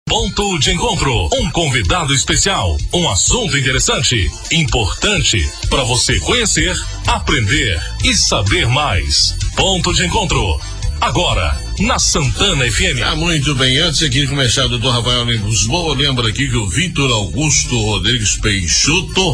Ponto de encontro, um convidado especial, um assunto interessante, importante para você conhecer, aprender e saber mais. Ponto de encontro, agora na Santana FM. Muito bem, antes aqui de começar, o doutor Rafael Lisboa lembra aqui que o Vitor Augusto Rodrigues Peixoto,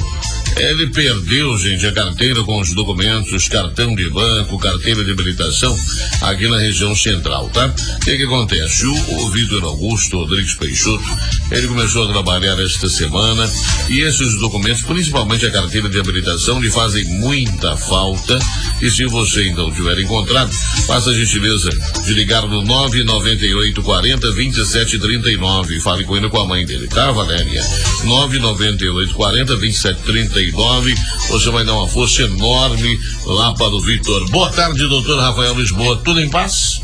ele perdeu, gente, a carteira com os documentos, cartão de banco, carteira de habilitação, aqui na região central, tá? O que acontece? O Vitor Augusto Rodrigues Peixoto, ele começou a trabalhar esta semana e esses documentos, principalmente a carteira de habilitação, lhe fazem muita falta. E se você então tiver encontrado, faça a gentileza de ligar no 99840-2739. Fale com ele, com a mãe dele, tá, Valéria? 99840-2739. Você vai dar uma força enorme lá para o Vitor. Boa tarde, doutor Rafael Lisboa. Tudo em paz?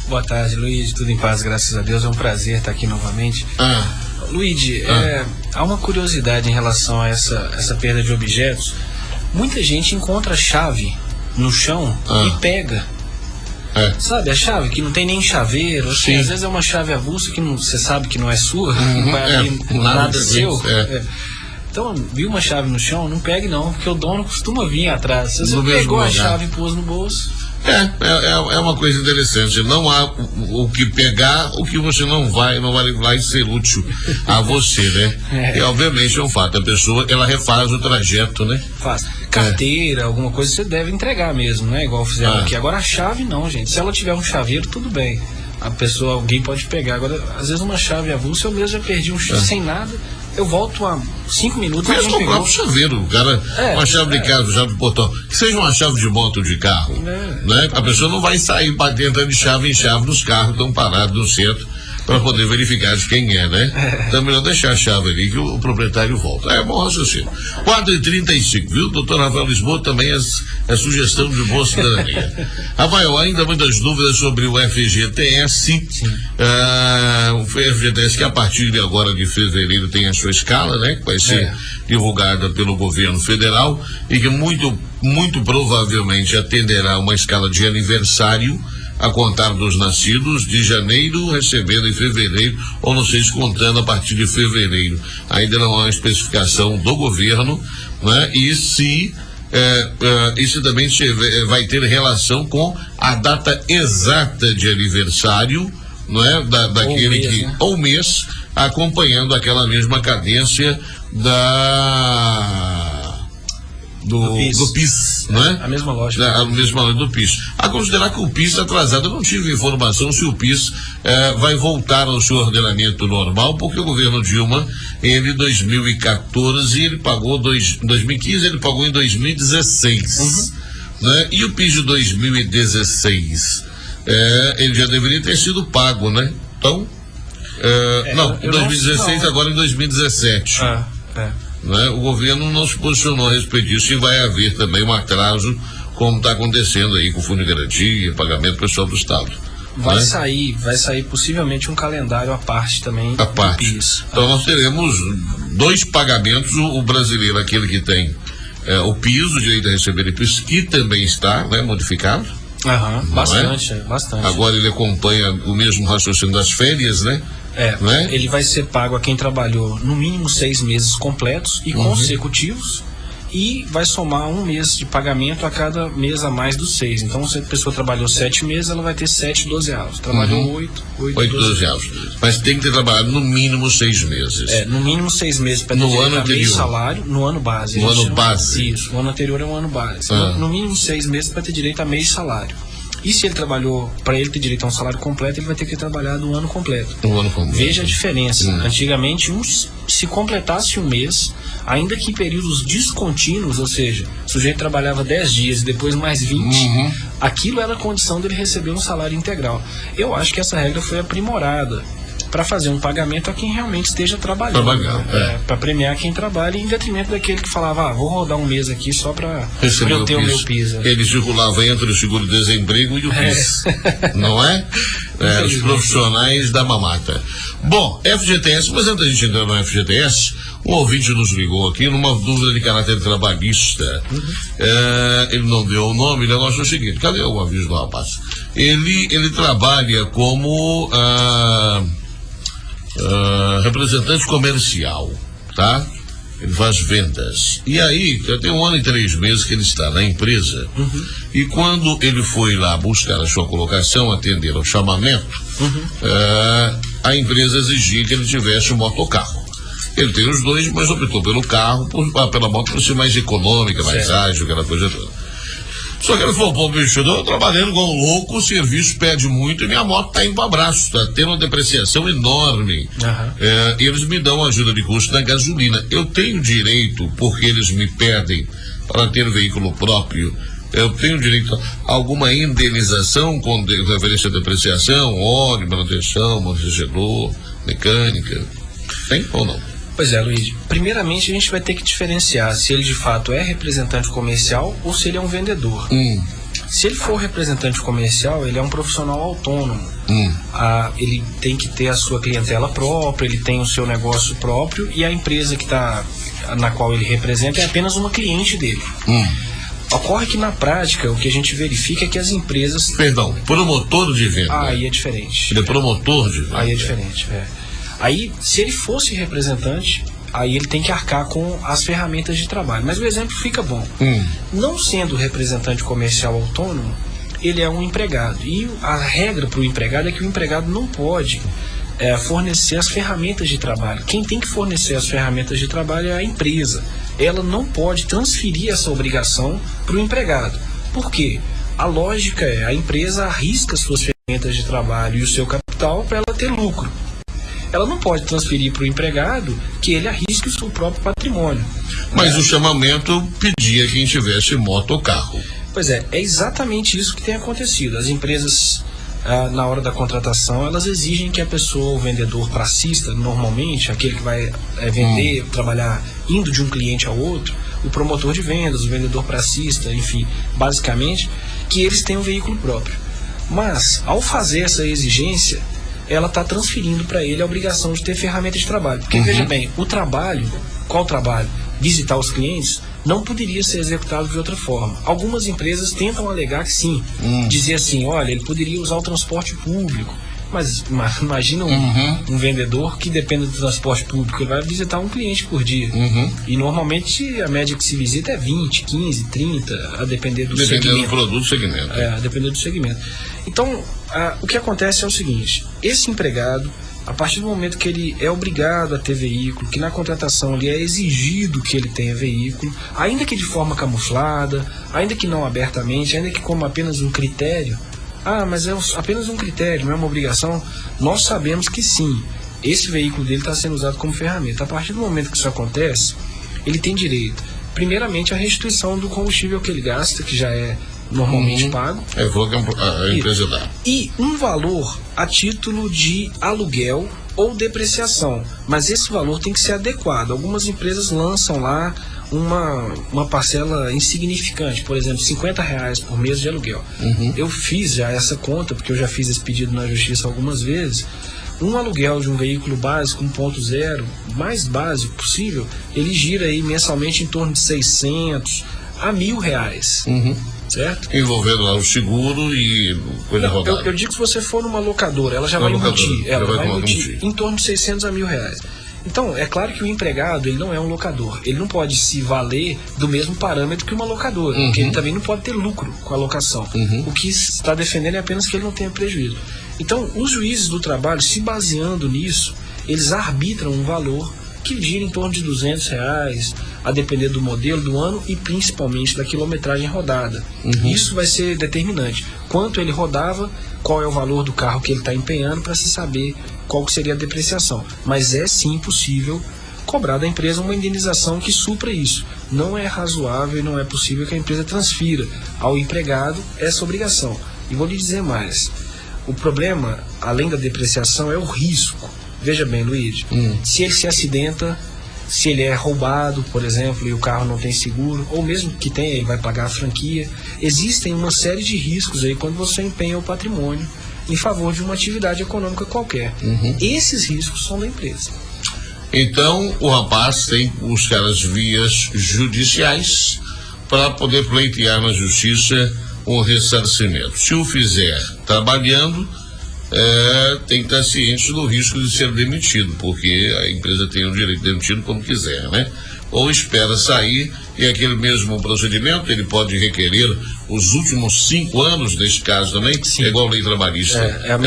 Boa tarde, Luiz. Tudo em paz, graças a Deus. É um prazer estar aqui novamente. Luiz, há uma curiosidade em relação a essa perda de objetos. Muita gente encontra a chave no chão e pega. Sabe, a chave que não tem nem chaveiro, assim, às vezes é uma chave avulsa que você sabe que não é sua, não vai abrir nada seu. Então, viu uma chave no chão, não pegue não, porque o dono costuma vir atrás. Se você pegou a chave e pôs no bolso. É uma coisa interessante. Não há o que pegar, o que você não vai lá e ser útil a você, né? E obviamente é um fato. A pessoa, ela refaz o trajeto, né? Faz. Carteira, alguma coisa você deve entregar mesmo, né? Igual fizeram aqui. Agora a chave não, gente. Se ela tiver um chaveiro, tudo bem. Alguém pode pegar. Agora, às vezes uma chave avulsa, eu mesmo já perdi sem nada. Eu volto a 5 minutos. Mesmo o próprio chaveiro, cara, uma chave de casa, chave de portão, que seja uma chave de moto de carro, né? A pessoa não vai sair para dentro de chave em chave nos carros estão parados no centro para poder verificar de quem é, né? Então é melhor deixar a chave ali que o proprietário volta. É bom raciocínio. 4h35, viu? Doutor Rafael Lisboa também é sugestão de boa cidadania. Rafael, ainda muitas dúvidas sobre o FGTS. O FGTS que a partir de agora de fevereiro tem a sua escala, né? Que vai ser divulgada pelo governo federal e que muito provavelmente atenderá uma escala de aniversário a contar dos nascidos de janeiro, recebendo em fevereiro, ou não sei se contando a partir de fevereiro. Ainda não há uma especificação do governo, né? E se isso também vai ter relação com a data exata de aniversário, não é? Daquele que, ou mês, acompanhando aquela mesma cadência do PIS, né? A mesma lógica. A mesma lógica do PIS. A considerar que o PIS está atrasado, eu não tive informação se o PIS vai voltar ao seu ordenamento normal, porque o governo Dilma, ele em 2014, ele pagou 2015, ele pagou em 2016. Né? E o PIS de 2016, ele já deveria ter sido pago, né? Então, em 2016, agora em 2017. Né? O governo não se posicionou a respeito disso e vai haver também um atraso, como está acontecendo aí com o Fundo de Garantia, pagamento pessoal do Estado. Vai sair possivelmente um calendário à parte também do PIS. Então nós teremos 2 pagamentos, o brasileiro, aquele que tem o PIS, o direito a receber o PIS, que também está, né, modificado. Bastante. Agora ele acompanha o mesmo raciocínio das férias, né? Ele vai ser pago a quem trabalhou no mínimo 6 meses completos e consecutivos, e vai somar 1 mês de pagamento a cada mês a mais dos 6. Então, se a pessoa trabalhou 7 meses, ela vai ter 7 12avos. Trabalhou 8 12avos. Mas tem que ter trabalhado no mínimo 6 meses. No mínimo 6 meses para ter direito a meio salário, no ano base. No ano base. Isso, o ano anterior é um ano base. No mínimo 6 meses para ter direito a meio salário. E se ele trabalhou, para ele ter direito a um salário completo, ele vai ter que ter trabalhado um ano completo. Veja a diferença. Antigamente, se completasse um mês, ainda que em períodos descontínuos, ou seja, o sujeito trabalhava 10 dias e depois mais 20, aquilo era a condição dele receber um salário integral. Eu acho que essa regra foi aprimorada para fazer um pagamento a quem realmente esteja trabalhando. Para premiar quem trabalha, em detrimento daquele que falava, vou rodar um mês aqui só para eu ter o meu PIS. Ele circulava entre o seguro-desemprego e o PIS, não é? Os profissionais da mamata. Bom, FGTS, mas antes da gente entrar no FGTS, um ouvinte nos ligou aqui numa dúvida de caráter trabalhista. Ele não deu o nome, o negócio é o seguinte, cadê o aviso do rapaz? Ele trabalha como representante comercial, tá? Ele faz vendas. E aí, já tem 1 ano e 3 meses que ele está na empresa. E quando ele foi lá buscar a sua colocação, atender ao chamamento, a empresa exigia que ele tivesse um motocarro. Ele tem os dois, mas optou pelo carro, pela moto, por ser mais econômica, mais ágil, aquela coisa toda. Só que ele falou, pô, bicho, eu tô trabalhando igual um louco, o serviço pede muito e minha moto tá indo para abraço, tá tendo uma depreciação enorme. Eles me dão ajuda de custo na gasolina. Eu tenho direito, porque eles me pedem para ter veículo próprio, eu tenho direito a alguma indenização com referência à depreciação, óleo, manutenção, amortecedor, mecânica? Tem ou não? Pois é, Luiz. Primeiramente, a gente vai ter que diferenciar se ele de fato é representante comercial ou se ele é um vendedor. Se ele for representante comercial, ele é um profissional autônomo. Ele tem que ter a sua clientela própria, ele tem o seu negócio próprio e a empresa na qual ele representa é apenas uma cliente dele. Ocorre que na prática o que a gente verifica é que as empresas... Perdão, promotor de venda. Aí é diferente. Ele é promotor de venda. Aí é diferente, Aí, se ele fosse representante, aí ele tem que arcar com as ferramentas de trabalho. Mas o exemplo fica bom. Não sendo representante comercial autônomo, ele é um empregado. E a regra para o empregado é que o empregado não pode fornecer as ferramentas de trabalho. Quem tem que fornecer as ferramentas de trabalho é a empresa. Ela não pode transferir essa obrigação para o empregado. Por quê? A lógica é, a empresa arrisca suas ferramentas de trabalho e o seu capital para ela ter lucro. Ela não pode transferir para o empregado que ele arrisque o seu próprio patrimônio. Mas o chamamento pedia que tivesse moto ou carro. Pois é exatamente isso que tem acontecido. As empresas, na hora da contratação, elas exigem que a pessoa, o vendedor pracista, normalmente, aquele que vai vender, trabalhar indo de um cliente ao outro, o promotor de vendas, o vendedor pracista, enfim, basicamente, que eles tenham um veículo próprio. Mas, ao fazer essa exigência, ela está transferindo para ele a obrigação de ter ferramenta de trabalho. Porque, veja bem, qual trabalho? Visitar os clientes não poderia ser executado de outra forma. Algumas empresas tentam alegar que sim, dizer assim, olha, ele poderia usar o transporte público. Mas imagina um vendedor que depende do transporte público, ele vai visitar um cliente por dia. E normalmente a média que se visita é 20, 15, 30, a depender do segmento. Dependendo do produto, segmento. A depender do segmento. Então, o que acontece é o seguinte, esse empregado, a partir do momento que ele é obrigado a ter veículo, que na contratação ele é exigido que ele tenha veículo, ainda que de forma camuflada, ainda que não abertamente, ainda que como apenas um critério, mas é apenas um critério, não é uma obrigação, nós sabemos que sim, esse veículo dele está sendo usado como ferramenta. A partir do momento que isso acontece, ele tem direito, primeiramente, à restituição do combustível que ele gasta, que já é normalmente pago. A empresa dá. E um valor a título de aluguel ou depreciação. Mas esse valor tem que ser adequado. Algumas empresas lançam lá uma parcela insignificante, por exemplo, R$50 por mês de aluguel. Eu fiz já essa conta, porque eu já fiz esse pedido na justiça algumas vezes. Um aluguel de um veículo básico 1.0, mais básico possível, ele gira aí mensalmente em torno de R$600 a R$1.000. Certo? Envolvendo lá o seguro e coisa rodada. Eu digo que se você for numa locadora, ela já vai embutir. Ela vai embutir em torno de R$600 a R$1.000. Então, é claro que o empregado, ele não é um locador. Ele não pode se valer do mesmo parâmetro que uma locadora, porque ele também não pode ter lucro com a locação. O que está defendendo é apenas que ele não tenha prejuízo. Então, os juízes do trabalho, se baseando nisso, eles arbitram um valor que gira em torno de R$200, a depender do modelo, do ano e principalmente da quilometragem rodada. Isso vai ser determinante. Quanto ele rodava, qual é o valor do carro que ele está empenhando, para se saber qual que seria a depreciação. Mas é sim possível cobrar da empresa uma indenização que supra isso. Não é razoável e não é possível que a empresa transfira ao empregado essa obrigação. E vou lhe dizer mais. O problema, além da depreciação, é o risco. Veja bem, Luiz, se ele se acidenta, se ele é roubado, por exemplo, e o carro não tem seguro, ou mesmo que tenha, ele vai pagar a franquia, existem uma série de riscos aí quando você empenha o patrimônio em favor de uma atividade econômica qualquer. Esses riscos são da empresa. Então, o rapaz tem que buscar as vias judiciais para poder pleitear na justiça um ressarcimento. Se o fizer trabalhando, tem que estar ciente do risco de ser demitido, porque a empresa tem o direito de demitir como quiser, né? Ou espera sair e aquele mesmo procedimento ele pode requerer os últimos 5 anos, nesse caso também. Sim. É igual a lei trabalhista. É um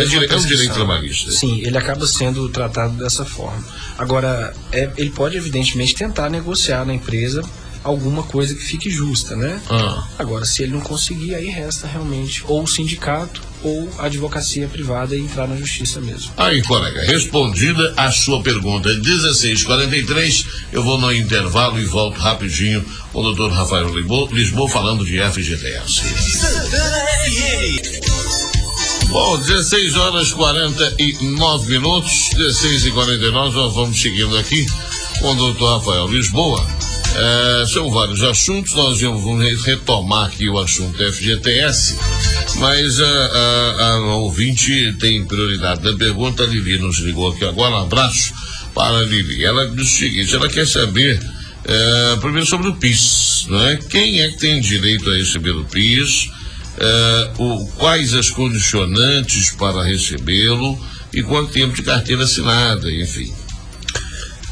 direito trabalhista. Sim, ele acaba sendo tratado dessa forma. Agora, ele pode evidentemente tentar negociar na empresa alguma coisa que fique justa, né? Agora, se ele não conseguir, aí resta realmente ou o sindicato ou a advocacia privada e entrar na justiça mesmo. Aí, colega, respondida a sua pergunta, 16h43, eu vou no intervalo e volto rapidinho com o doutor Rafael Lisboa falando de FGTS. Bom, 16h49, 16h49, nós vamos seguindo aqui com o doutor Rafael Lisboa. São vários assuntos, nós vamos retomar aqui o assunto FGTS, mas a ouvinte tem prioridade da pergunta. A Lili nos ligou aqui agora, um abraço para a Lili. Ela diz o seguinte, ela quer saber primeiro sobre o PIS, né? Quem é que tem direito a receber o PIS, quais as condicionantes para recebê-lo e quanto tempo de carteira assinada, enfim.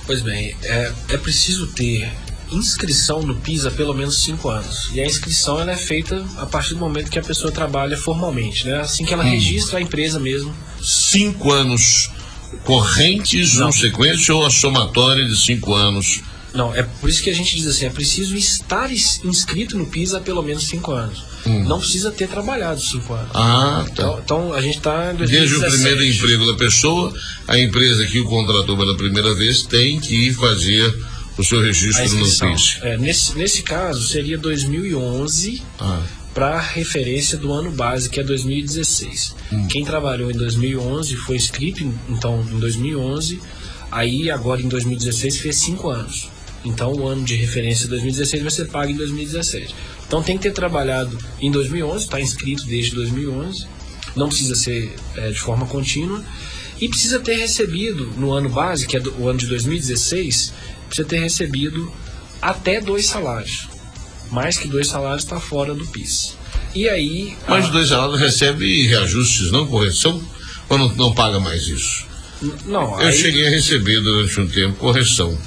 Pois bem, é preciso ter inscrição no PIS há pelo menos 5 anos. E a inscrição ela é feita a partir do momento que a pessoa trabalha formalmente, né? Assim que ela registra a empresa mesmo. 5 anos correntes, um sequência ou a somatória de 5 anos? Não, é por isso que a gente diz assim, é preciso estar inscrito no PIS há pelo menos 5 anos. Não precisa ter trabalhado 5 anos. Tá. Então a gente está em 2017. Desde o primeiro emprego da pessoa, a empresa que o contratou pela primeira vez tem que fazer o seu registro no PIS. Nesse caso, seria 2011 para referência do ano base, que é 2016. Quem trabalhou em 2011 foi inscrito, então, em 2011, aí agora em 2016 fez 5 anos. Então, o ano de referência 2016 vai ser pago em 2017. Então, tem que ter trabalhado em 2011, está inscrito desde 2011, não precisa ser de forma contínua, e precisa ter recebido no ano base, que é o ano de 2016, precisa ter recebido até 2 salários. Mais que 2 salários está fora do PIS. E aí... Mais de 2 salários recebe reajustes, não correção? Ou não paga mais isso? Não. Eu cheguei a receber durante um tempo correção.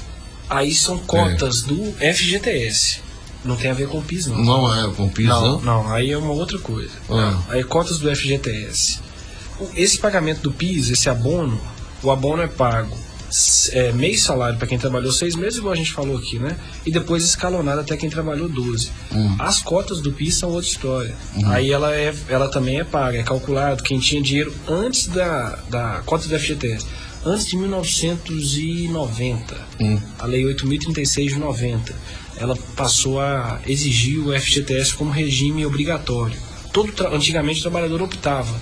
Aí são cotas do FGTS. Não tem a ver com o PIS, não. Não é com o PIS, não? Não, aí é uma outra coisa. Aí cotas do FGTS. Esse pagamento do PIS, esse abono, o abono é pago meio salário para quem trabalhou 6 meses, igual a gente falou aqui, né? E depois escalonado até quem trabalhou 12. As cotas do PIS são outra história. Aí ela também é paga, é calculado quem tinha dinheiro antes da cota do FGTS. Antes de 1990, a Lei 8.036 de 90, ela passou a exigir o FGTS como regime obrigatório. Antigamente o trabalhador optava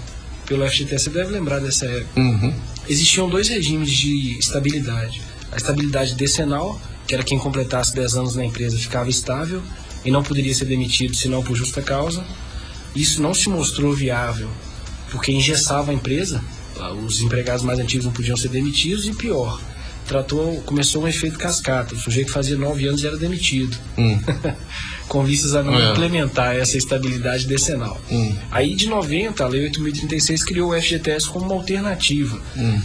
pelo FGTS, você deve lembrar dessa época. Existiam 2 regimes de estabilidade. A estabilidade decenal, que era quem completasse 10 anos na empresa ficava estável e não poderia ser demitido senão por justa causa. Isso não se mostrou viável, porque engessava a empresa, os empregados mais antigos não podiam ser demitidos, e pior, começou um efeito cascata. O sujeito fazia 9 anos e era demitido. Com vistas a não implementar essa estabilidade decenal. Aí de 90, a Lei 8.036 criou o FGTS como uma alternativa,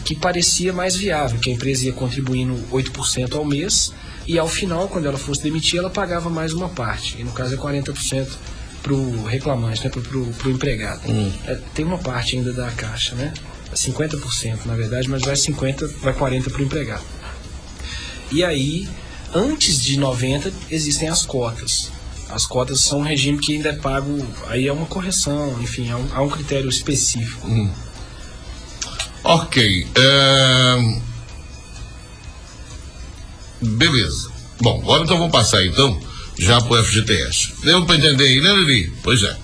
que parecia mais viável, que a empresa ia contribuindo 8% ao mês, e ao final, quando ela fosse demitir, ela pagava mais uma parte, e no caso é 40% para o reclamante, né, para o empregado. Tem uma parte ainda da Caixa, né? 50% na verdade, mas vai 40% para o empregado. E aí, antes de 90, existem as cotas. As cotas são um regime que ainda é pago, aí é uma correção, enfim, há um critério específico. Ok. Beleza. Bom, agora então vamos passar então já para o FGTS. Deu para entender aí, né, Lili? Pois é.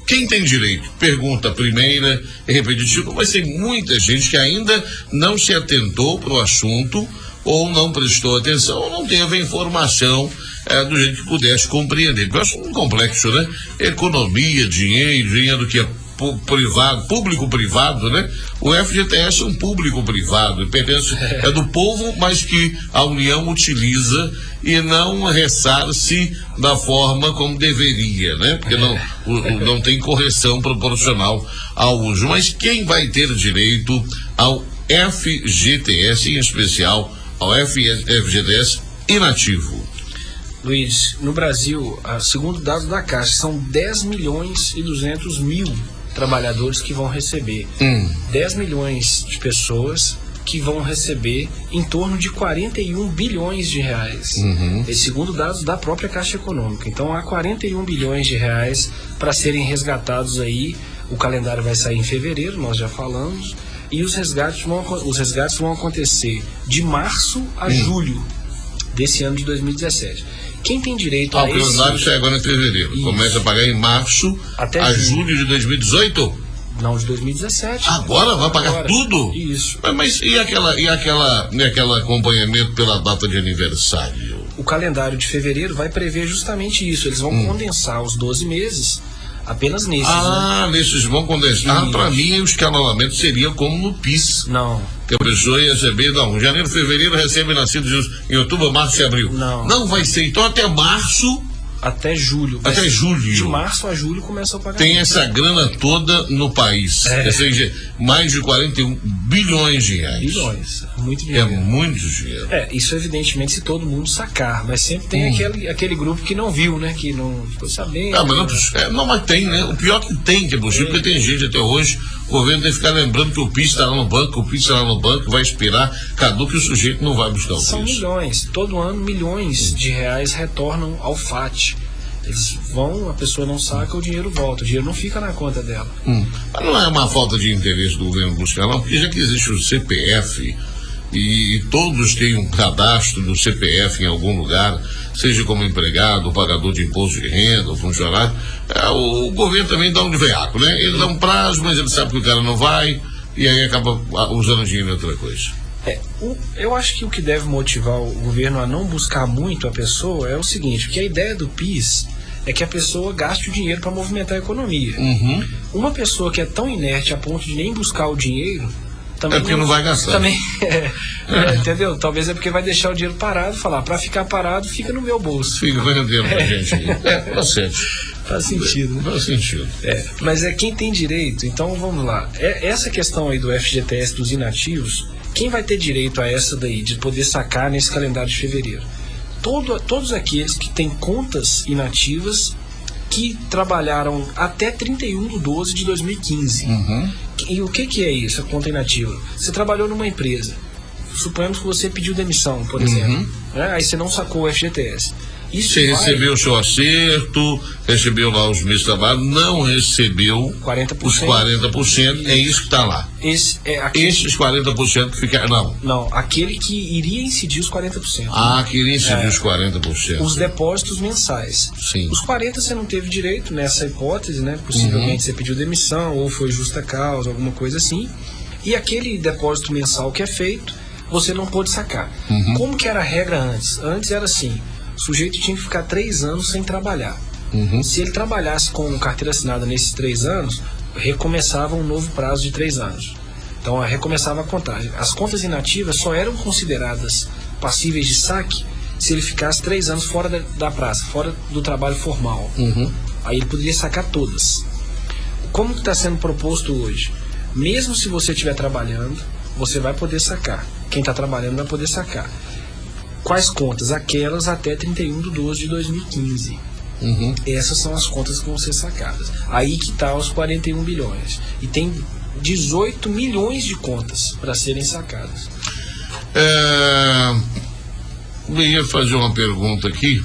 Quem tem direito? Pergunta primeira e repetitiva, mas tem muita gente que ainda não se atentou para o assunto, ou não prestou atenção, ou não teve a informação do jeito que pudesse compreender. Porque eu acho um complexo, né? Economia, dinheiro que é público-privado, né? O FGTS é um público-privado, pertence, é do povo, mas que a União utiliza e não ressarce da forma como deveria, né? Porque não tem correção proporcional ao uso. Mas quem vai ter direito ao FGTS, em especial ao FGTS inativo? Luiz, no Brasil, segundo dados da Caixa, são 10.200.000 trabalhadores que vão receber. 10 milhões de pessoas que vão receber em torno de 41 bilhões de reais. Segundo dados da própria Caixa Econômica. Então há 41 bilhões de reais para serem resgatados aí. O calendário vai sair em fevereiro, nós já falamos. E os resgates vão acontecer de março a julho desse ano de 2017. Quem tem direito a esse... O calendário sai agora em fevereiro. Isso. Começa a pagar em março a julho de 2018? Não, de 2017. Agora vai pagar tudo? Isso. Mas e aquela acompanhamento pela data de aniversário? O calendário de fevereiro vai prever justamente isso. Eles vão condensar os 12 meses apenas nesses. Nesses vão condensar. Para mim, o escalonamento seria como no PIS. Não. Que a pessoa ia receber, janeiro, fevereiro recebe nascidos em outubro, março e abril. Não vai ser. Então até março. Até julho. Até julho. De março a julho começa a pagar. Tem essa grana toda no país. Ou seja, mais de 41 bilhões de reais. Bilhões. Muito dinheiro. É muito dinheiro. Isso evidentemente se todo mundo sacar. Mas sempre tem aquele grupo que não viu, né? Que não ficou sabendo. Mas tem, né? O pior que tem, que é possível, porque tem gente até hoje, o governo tem que ficar lembrando que o PIS está lá no banco, vai expirar, caduca e o sujeito não vai buscar o PIS. São milhões. Todo ano, milhões de reais retornam ao FAT. Eles vão, a pessoa não saca, o dinheiro volta, o dinheiro não fica na conta dela. Mas não é uma falta de interesse do governo buscar, não, porque já que existe o CPF e todos têm um cadastro do CPF em algum lugar, seja como empregado, pagador de imposto de renda, funcionário, o governo também dá um de veaco, né? Ele dá um prazo, mas ele sabe que o cara não vai e aí acaba usando dinheiro em outra coisa. Eu acho que o que deve motivar o governo a não buscar muito a pessoa é o seguinte, porque a ideia do PIS é que a pessoa gaste o dinheiro para movimentar a economia. Uma pessoa que é tão inerte a ponto de nem buscar o dinheiro, também porque não vai gastar. Também entendeu? Talvez é porque vai deixar o dinheiro parado, falar, para ficar parado, fica no meu bolso. Fica vendendo pra gente aí. Faz sentido, né? Faz sentido. Mas quem tem direito, então vamos lá. Essa questão aí do FGTS dos inativos, quem vai ter direito a essa daí, de poder sacar nesse calendário de fevereiro? Todos aqueles que têm contas inativas que trabalharam até 31/12 de 2015. E o que é isso, a conta inativa? Você trabalhou numa empresa, suponhamos que você pediu demissão, por exemplo, né? Aí você não sacou o FGTS. Você recebeu o seu acerto, recebeu lá os meses de trabalho, não recebeu 40%. Os 40%, é isso que está lá. Esses 40% que ficaram. Não, aquele que iria incidir os 40%. Que iria incidir os 40%. Os depósitos mensais. Sim. Os 40% você não teve direito nessa hipótese, né? Possivelmente você pediu demissão ou foi justa causa, alguma coisa assim. E aquele depósito mensal que é feito, você não pôde sacar. Como que era a regra antes? Antes era assim. O sujeito tinha que ficar 3 anos sem trabalhar. Se ele trabalhasse com carteira assinada nesses 3 anos, recomeçava um novo prazo de 3 anos. Então recomeçava a contagem. As contas inativas só eram consideradas passíveis de saque se ele ficasse 3 anos fora da praça, fora do trabalho formal. Aí ele poderia sacar todas. Como que está sendo proposto hoje? Mesmo se você estiver trabalhando, você vai poder sacar. Quem está trabalhando vai poder sacar. Quais contas? Aquelas até 31/12 de 2015. Essas são as contas que vão ser sacadas. Aí que está os 41 bilhões. E tem 18 milhões de contas para serem sacadas. Eu ia fazer uma pergunta aqui.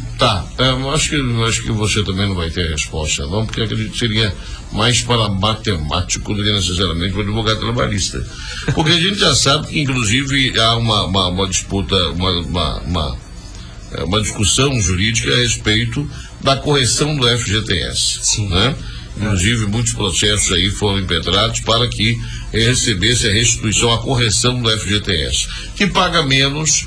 Acho que você também não vai ter a resposta, não, porque acredito que seria mais para matemático do que necessariamente para advogado trabalhista. Porque a gente já sabe que, inclusive, há uma disputa, uma discussão jurídica a respeito da correção do FGTS. Sim. Né? Inclusive, muitos processos aí foram impetrados para que recebesse a restituição, a correção do FGTS, que paga menos.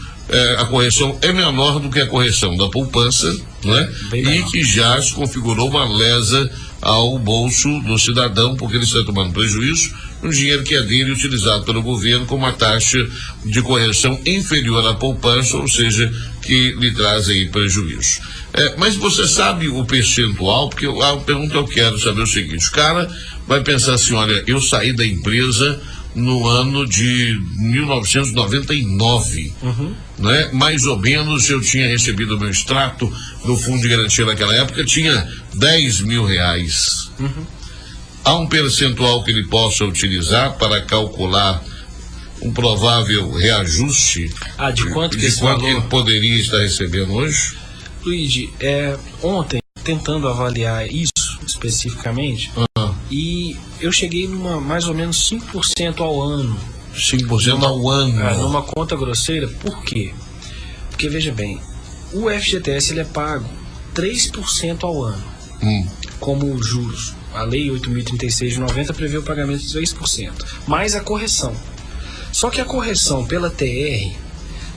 A correção é menor do que a correção da poupança, né? E que já se configurou uma lesa ao bolso do cidadão, porque ele está tomando prejuízo no dinheiro que é dele, utilizado pelo governo com uma taxa de correção inferior à poupança, ou seja, que lhe traz aí prejuízo. Mas você sabe o percentual? Porque a pergunta eu quero saber o seguinte: o cara vai pensar assim, olha, eu saí da empresa no ano de 1999, né? Mais ou menos eu tinha recebido o meu extrato do Fundo de Garantia naquela época, tinha 10 mil reais. Há um percentual que ele possa utilizar para calcular um provável reajuste de quanto que ele poderia estar recebendo hoje? Luigi, ontem, tentando avaliar isso especificamente, e eu cheguei numa mais ou menos 5% ao ano. 5% ao ano? Numa conta grosseira. Por quê? Porque, veja bem, o FGTS ele é pago 3% ao ano, como juros. A Lei 8.036 de 90 prevê o pagamento de 3%, mais a correção. Só que a correção pela TR,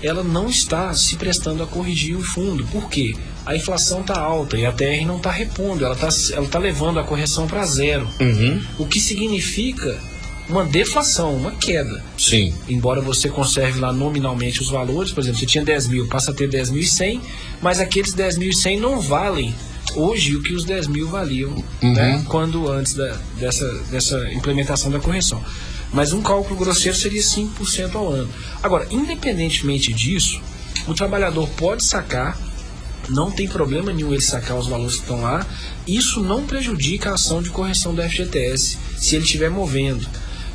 ela não está se prestando a corrigir o fundo. Por quê? A inflação está alta e a TR não está repondo, ela tá levando a correção para zero. O que significa uma deflação, uma queda. Sim. Embora você conserve lá nominalmente os valores, por exemplo, você tinha 10 mil, passa a ter 10.100, mas aqueles 10.100 não valem hoje o que os 10 mil valiam, né, quando antes dessa implementação da correção. Mas um cálculo grosseiro seria 5% ao ano. Agora, independentemente disso, o trabalhador pode sacar, não tem problema nenhum ele sacar os valores que estão lá. Isso não prejudica a ação de correção do FGTS se ele estiver movendo,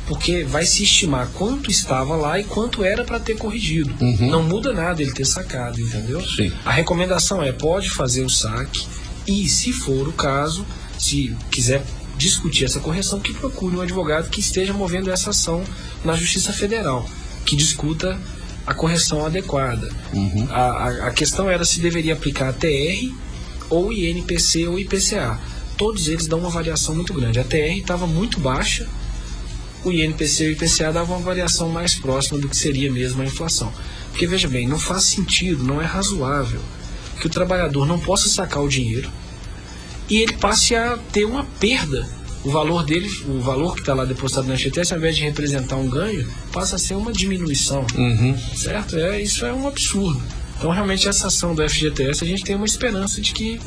porque vai se estimar quanto estava lá e quanto era para ter corrigido. Não muda nada ele ter sacado, entendeu? Sim. A recomendação pode fazer o saque e, se for o caso, se quiser discutir essa correção, que procure um advogado que esteja movendo essa ação na Justiça Federal, que discuta a correção adequada. A questão era se deveria aplicar a TR ou INPC ou IPCA. Todos eles dão uma variação muito grande. A TR estava muito baixa, o INPC e o IPCA davam uma variação mais próxima do que seria mesmo a inflação. Porque, veja bem, não faz sentido, não é razoável que o trabalhador não possa sacar o dinheiro e ele passe a ter uma perda. O valor dele, o valor que está lá depositado na FGTS, ao invés de representar um ganho, passa a ser uma diminuição. Certo? Isso é um absurdo. Então, realmente, essa ação do FGTS, a gente tem uma esperança de que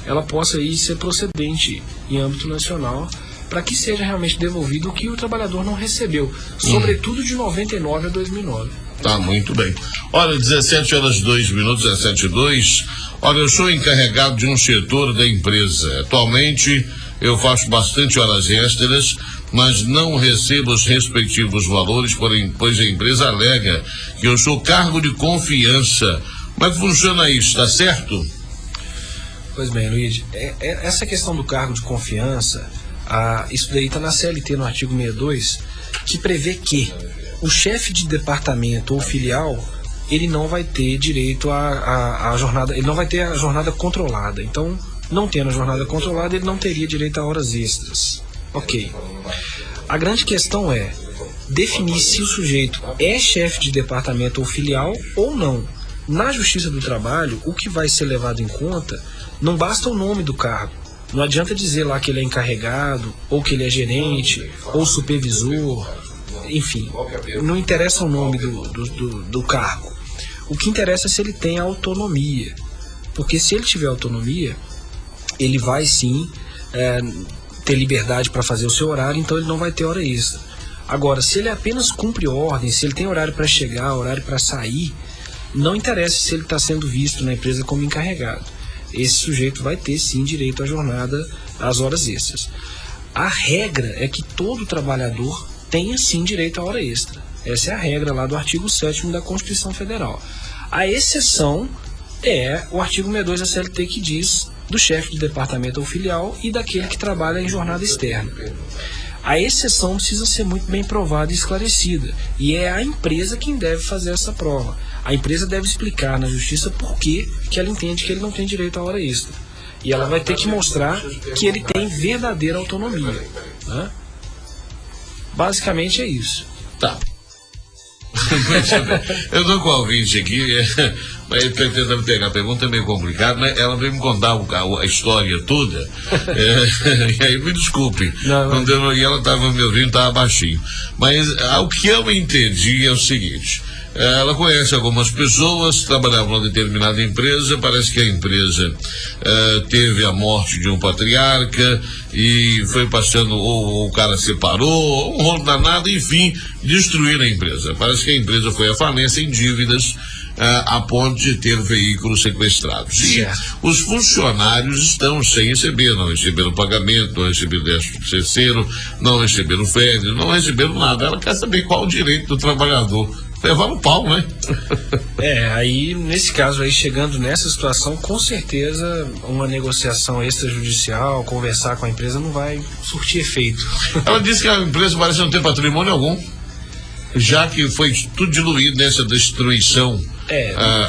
ela possa aí ser procedente em âmbito nacional, para que seja realmente devolvido o que o trabalhador não recebeu, sobretudo de 99 a 2009. Tá, muito bem. Olha, 17h02, 17h02. Olha, eu sou encarregado de um setor da empresa. Atualmente, eu faço bastante horas extras, mas não recebo os respectivos valores, pois a empresa alega que eu sou cargo de confiança. Como é que funciona isso, tá certo? Pois bem, Luiz, essa questão do cargo de confiança, isso daí está na CLT, no artigo 62, que prevê que o chefe de departamento ou filial, ele não vai ter direito à jornada, ele não vai ter a jornada controlada. Então, não tendo a jornada controlada, ele não teria direito a horas extras. Ok. A grande questão é definir se o sujeito é chefe de departamento ou filial ou não. Na Justiça do Trabalho, o que vai ser levado em conta, não basta o nome do cargo. Não adianta dizer lá que ele é encarregado, ou que ele é gerente, ou supervisor, enfim. Não interessa o nome do cargo. O que interessa é se ele tem autonomia. Porque se ele tiver autonomia, ele vai sim ter liberdade para fazer o seu horário, então ele não vai ter hora extra. Agora, se ele apenas cumpre ordem, se ele tem horário para chegar, horário para sair, não interessa se ele está sendo visto na empresa como encarregado. Esse sujeito vai ter sim direito à jornada, às horas extras. A regra é que todo trabalhador tenha sim direito à hora extra. Essa é a regra lá do artigo 7º da Constituição Federal. A exceção é o artigo 62 da CLT, que diz do chefe de departamento ou filial e daquele que trabalha em jornada externa. A exceção precisa ser muito bem provada e esclarecida, e é a empresa quem deve fazer essa prova. A empresa deve explicar na justiça por que ela entende que ele não tem direito à hora extra. E ela vai ter que mostrar que ele tem verdadeira autonomia, né? Basicamente é isso. Tá. Eu tô com o ouvinte aqui, mas ele tá tentando pegar a pergunta, é meio complicado, né? Ela veio me contar a história toda, e aí me desculpe, não deu, e ela estava me ouvindo, estava baixinho. Mas o que eu entendi é o seguinte: ela conhece algumas pessoas, trabalhavam numa determinada empresa, parece que a empresa teve a morte de um patriarca e foi passando, ou o cara separou, um rolo danado, enfim, destruíram a empresa. Parece que a empresa foi à falência em dívidas, a ponto de ter veículos sequestrados. E os funcionários estão sem receber, não receberam pagamento, não receberam 13º, não receberam férias, não receberam nada. Ela quer saber qual o direito do trabalhador. Levar no pau, né? Aí nesse caso aí, chegando nessa situação, com certeza uma negociação extrajudicial, conversar com a empresa não vai surtir efeito. Ela disse que a empresa parece não ter patrimônio algum, já que foi tudo diluído nessa destruição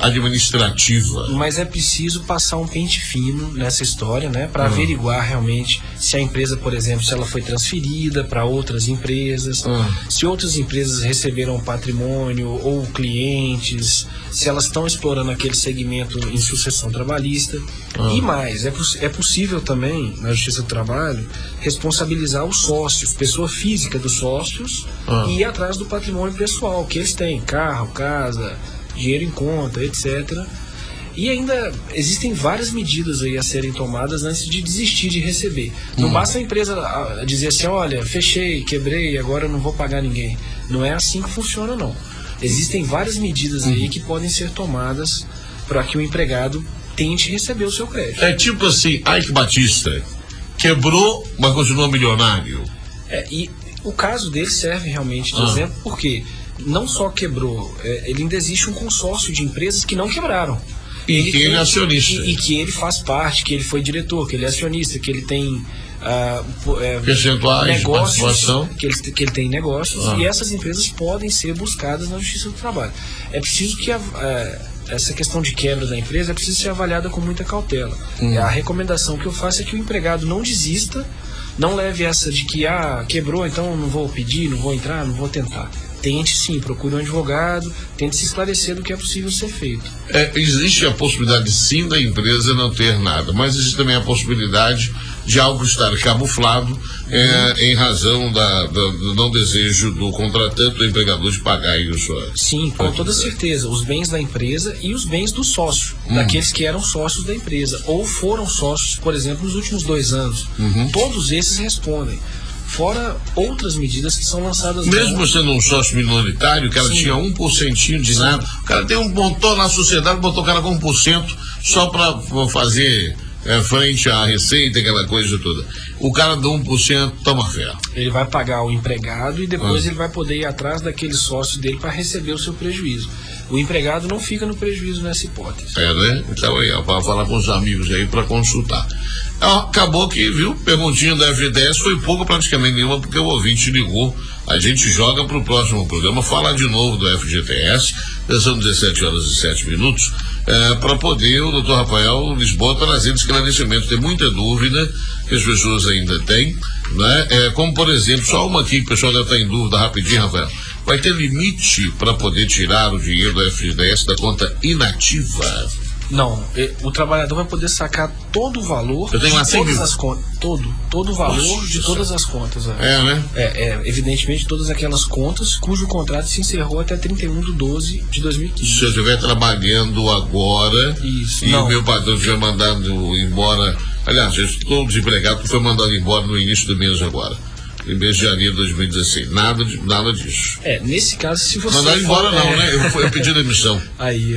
administrativa. Mas é preciso passar um pente fino nessa história, né, para averiguar realmente se a empresa, por exemplo, se ela foi transferida para outras empresas, se outras empresas receberam patrimônio ou clientes, se elas estão explorando aquele segmento em sucessão trabalhista. E mais, é possível também, na Justiça do Trabalho, responsabilizar os sócios, pessoa física dos sócios, e ir atrás do patrimônio pessoal que eles têm, carro, casa, dinheiro em conta, etc. E ainda existem várias medidas aí a serem tomadas antes de desistir de receber. Não basta a empresa dizer assim: olha, fechei, quebrei, agora eu não vou pagar ninguém. Não é assim que funciona, não. Existem várias medidas aí que podem ser tomadas para que o empregado tente receber o seu crédito. É tipo assim, Ike Batista quebrou, mas continua milionário. E o caso dele serve realmente de exemplo, porque não só quebrou, ele ainda existe um consórcio de empresas que não quebraram. E que ele é acionista. E que ele faz parte, que ele foi diretor, que ele é acionista, que ele tem percentuais, negócios, que ele tem negócios, e essas empresas podem ser buscadas na Justiça do Trabalho. É preciso que essa questão de quebra da empresa é preciso ser avaliada com muita cautela. A recomendação que eu faço é que o empregado não desista, não leve essa de que quebrou, então não vou pedir, não vou entrar, não vou tentar. Tente sim, procure um advogado, tente se esclarecer do que é possível ser feito. Existe a possibilidade sim da empresa não ter nada, mas existe também a possibilidade de algo estar camuflado em razão do não desejo do contratante, do empregador de pagar aí o sócio. Sim, com toda certeza, os bens da empresa e os bens do sócio, daqueles que eram sócios da empresa ou foram sócios, por exemplo, nos últimos 2 anos. Todos esses respondem. Fora outras medidas que são lançadas. Mesmo sendo um sócio minoritário, o cara tinha 1% de nada. O cara montou na sociedade, botou o cara com 1% só para fazer frente à receita, aquela coisa toda. O cara do 1% toma ferro. Ele vai pagar o empregado e depois ele vai poder ir atrás daquele sócio dele para receber o seu prejuízo. O empregado não fica no prejuízo nessa hipótese. Né? Então aí, para falar com os amigos aí, para consultar. Acabou que, perguntinha da FGTS foi pouco, praticamente nenhuma, porque o ouvinte ligou. A gente joga para o próximo programa falar de novo do FGTS. São 17h07, para poder o doutor Rafael Lisboa trazer esclarecimento. Tem muita dúvida que as pessoas ainda têm, né? Como, por exemplo, só uma aqui que o pessoal deve estar em dúvida rapidinho, Rafael. Vai ter limite para poder tirar o dinheiro do FGTS da conta inativa? Não, o trabalhador vai poder sacar todo o valor de todas as contas. Todo o valor de todas as contas. Né? Evidentemente, todas aquelas contas cujo contrato se encerrou até 31/12/2015. Se eu estiver trabalhando agora o meu patrão tiver mandado embora, aliás, eu estou desempregado, foi mandado embora no início do mês agora. Em mês de janeiro de 2016. Nada disso. Nesse caso, se você. Mandar embora não, né? Eu pedi demissão. Aí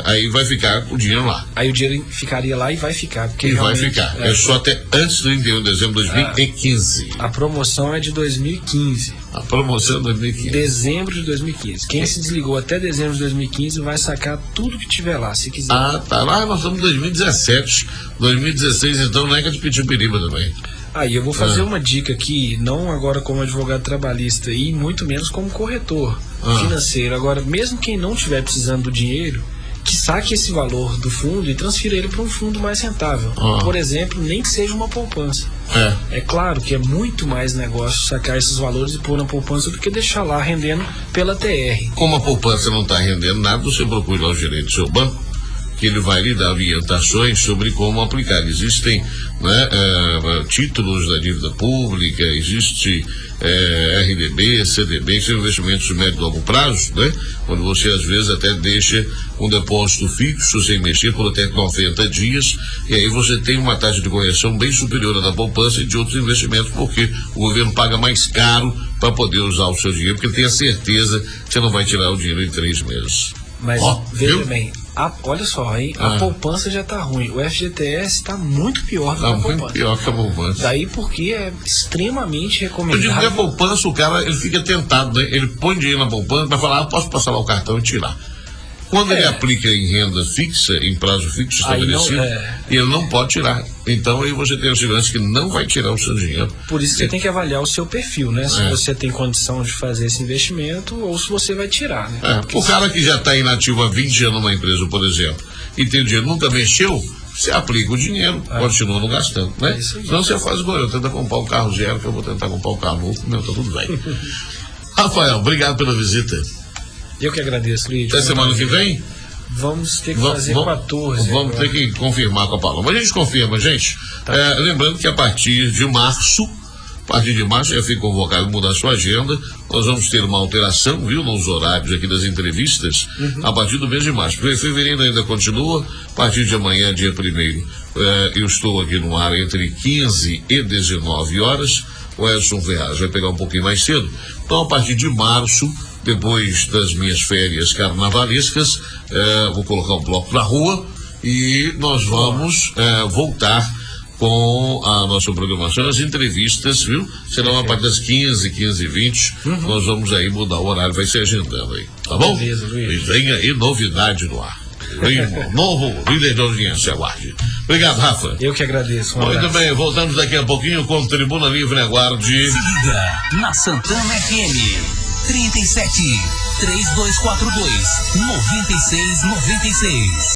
aí vai ficar o dinheiro lá. Aí o dinheiro ficaria lá e vai ficar. Porque vai ficar. É só até antes de 31 de dezembro de 2015. A promoção é de 2015. A promoção é de 2015. Dezembro de 2015. Quem se desligou até dezembro de 2015 vai sacar tudo que tiver lá, se quiser. Tá. Lá nós estamos em 2017. 2016, então, não é que é de Pitipiriba também. Aí eu vou fazer uma dica aqui, não agora como advogado trabalhista e muito menos como corretor financeiro. Agora, mesmo quem não estiver precisando do dinheiro, que saque esse valor do fundo e transfira ele para um fundo mais rentável. Por exemplo, nem que seja uma poupança. É claro que é muito mais negócio sacar esses valores e pôr na poupança do que deixar lá rendendo pela TR. Como a poupança não está rendendo nada, você procura o gerente do seu banco, que ele vai lhe dar orientações sobre como aplicar. Existem, né, títulos da dívida pública, existe RDB, CDB, que são investimentos de médio e longo prazo, né, onde você às vezes até deixa um depósito fixo sem mexer por até 90 dias, e aí você tem uma taxa de correção bem superior à da poupança e de outros investimentos, porque o governo paga mais caro para poder usar o seu dinheiro, porque ele tem a certeza que você não vai tirar o dinheiro em 3 meses. Mas veja bem, olha só, hein? A poupança já está ruim. O FGTS está muito pior do que a poupança. Muito pior que a poupança. Daí porque é extremamente recomendável. Eu digo que a poupança, o cara, ele fica tentado, né? Ele põe dinheiro na poupança para falar, posso passar lá o cartão e tirar. Quando ele aplica em renda fixa, em prazo fixo estabelecido, ele não pode tirar. Então aí você tem a segurança que não vai tirar o seu dinheiro. Por isso que você tem que avaliar o seu perfil, né? Se você tem condição de fazer esse investimento ou se você vai tirar, né? O cara que já está inativo há 20 anos numa empresa, por exemplo, e tem o dinheiro, nunca mexeu, você aplica o dinheiro, continua não gastando, né? Senão você faz igual eu, tenta comprar um carro zero, que eu vou tentar comprar um carro novo, meu, tá tudo bem. Rafael, obrigado pela visita. Eu que agradeço, Lídio. Até semana que vem? Vamos ter que fazer 14. Vamos ter que confirmar com a Paloma. A gente confirma, gente. Lembrando que a partir de março, já fica convocado a mudar a sua agenda. Nós vamos ter uma alteração, viu, nos horários aqui das entrevistas, a partir do mês de março. Fevereiro ainda continua, a partir de amanhã, dia 1º, eu estou aqui no ar entre 15 e 19 horas. O Edson Ferraz vai pegar um pouquinho mais cedo. Então, a partir de março, depois das minhas férias carnavalescas, vou colocar um bloco na rua e nós vamos voltar com a nossa programação, as entrevistas, viu? Serão a partir das 15h20. Nós vamos aí mudar o horário, vai se agendando aí, tá bom? Beleza, Luiz. E vem aí novidade no ar. Vem um novo líder de audiência, aguarde. Obrigado, Rafa. Eu que agradeço. Muito bem, voltamos daqui a pouquinho com Tribuna Livre, aguarde. Se liga na Santana FM. 37 3242 9696